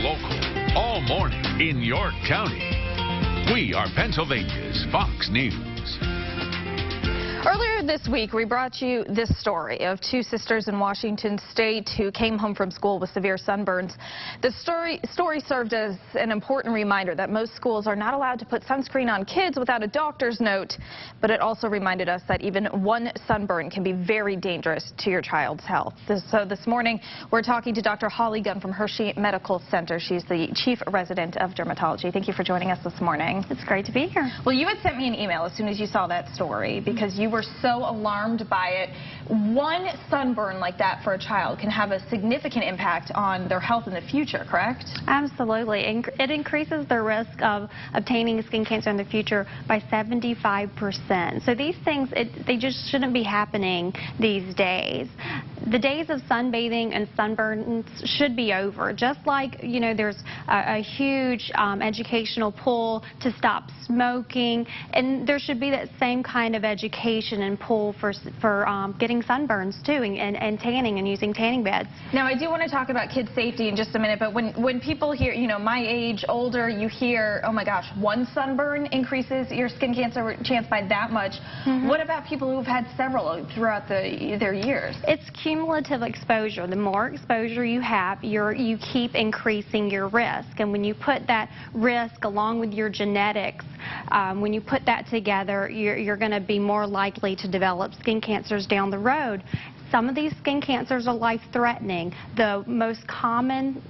local, all morning in York County. We are Pennsylvania's Fox News. Earlier this week, we brought you this story of two sisters in Washington State who came home from school with severe sunburns. The story served as an important reminder that most schools are not allowed to put sunscreen on kids without a doctor's note, but it also reminded us that even one sunburn can be very dangerous to your child's health. So this morning, we're talking to Dr. Holly Gunn from Hershey Medical Center. She's the chief resident of dermatology. Thank you for joining us this morning. It's great to be here. Well, you had sent me an email as soon as you saw that story because you were so alarmed by it. One sunburn like that for a child can have a significant impact on their health in the future, correct? Absolutely. It increases the risk of obtaining skin cancer in the future by 75%. So these things, they just shouldn't be happening these days. The days of sunbathing and sunburns should be over. Just like, you know, there's a huge educational pull to stop smoking, and there should be that same kind of education and pull for getting sunburns too, and tanning and using tanning beds. Now, I do want to talk about kid safety in just a minute, but when people hear, you know, my age, older, you hear, oh my gosh, one sunburn increases your skin cancer chance by that much. What about people who've had several throughout their years? It's cumulative exposure. The more exposure you have, you keep increasing your risk. And when you put that risk along with your genetics, when you put that together, you're going to be more likely to develop skin cancers down the road. Some of these skin cancers are life-threatening. The most common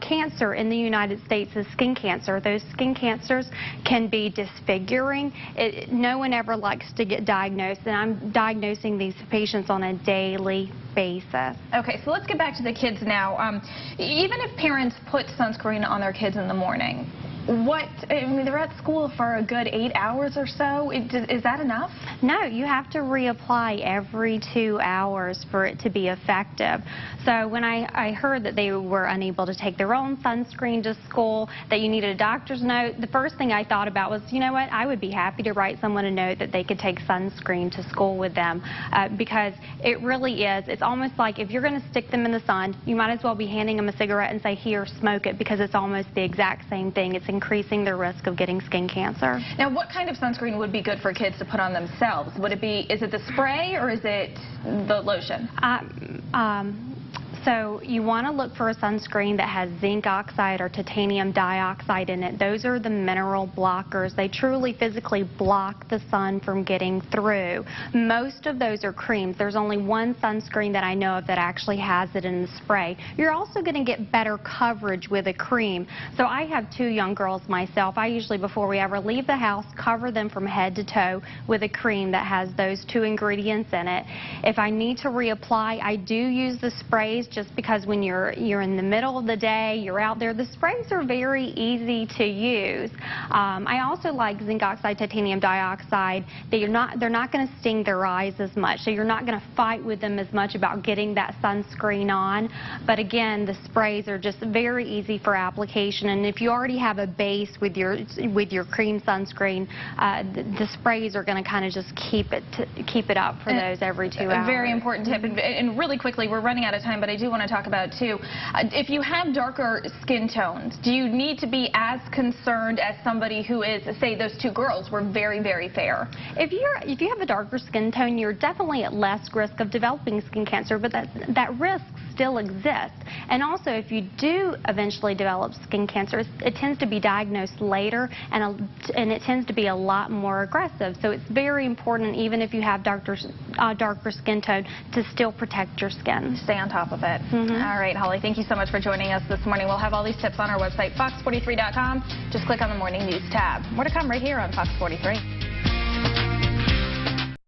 cancer in the United States is skin cancer. Those skin cancers can be disfiguring. No one ever likes to get diagnosed, and I'm diagnosing these patients on a daily basis. Okay, so let's get back to the kids now. Even if parents put sunscreen on their kids in the morning, I mean, they're at school for a good 8 hours or so. Is that enough? No, you have to reapply every 2 hours for it to be effective. So when I heard that they were unable to take their own sunscreen to school, that you needed a doctor's note, the first thing I thought about was, you know what, I would be happy to write someone a note that they could take sunscreen to school with them, because it really is. It's almost like if you're going to stick them in the sun, you might as well be handing them a cigarette and say, here, smoke it, because it's almost the exact same thing. It's increasing the risk of getting skin cancer. Now, what kind of sunscreen would be good for kids to put on themselves? Would it be, is it the spray or is it the lotion? So you want to look for a sunscreen that has zinc oxide or titanium dioxide in it. Those are the mineral blockers. They truly physically block the sun from getting through. Most of those are creams. There's only one sunscreen that I know of that actually has it in the spray. You're also going to get better coverage with a cream. So I have 2 young girls myself. I usually, before we ever leave the house, cover them from head to toe with a cream that has those 2 ingredients in it. If I need to reapply, I do use the sprays, just because when you're in the middle of the day, you're out there, the sprays are very easy to use. I also like zinc oxide, titanium dioxide. They're not going to sting their eyes as much, so you're not going to fight with them as much about getting that sunscreen on. But again, the sprays are just very easy for application, and if you already have a base with your cream sunscreen, the sprays are going to kind of just keep it up for those every 2 hours. A very important tip, and really quickly, we're running out of time, but I do want to talk about too. If you have darker skin tones, do you need to be as concerned as somebody who is, say, those 2 girls were very, very fair? If you have a darker skin tone, you're definitely at less risk of developing skin cancer, but that risk still exists. And also, if you do eventually develop skin cancer, it tends to be diagnosed later, and it tends to be a lot more aggressive. So it's very important, even if you have darker skin tone, to still protect your skin. Stay on top of it. All right, Holly, thank you so much for joining us this morning. We'll have all these tips on our website, fox43.com. Just click on the Morning News tab. More to come right here on Fox 43.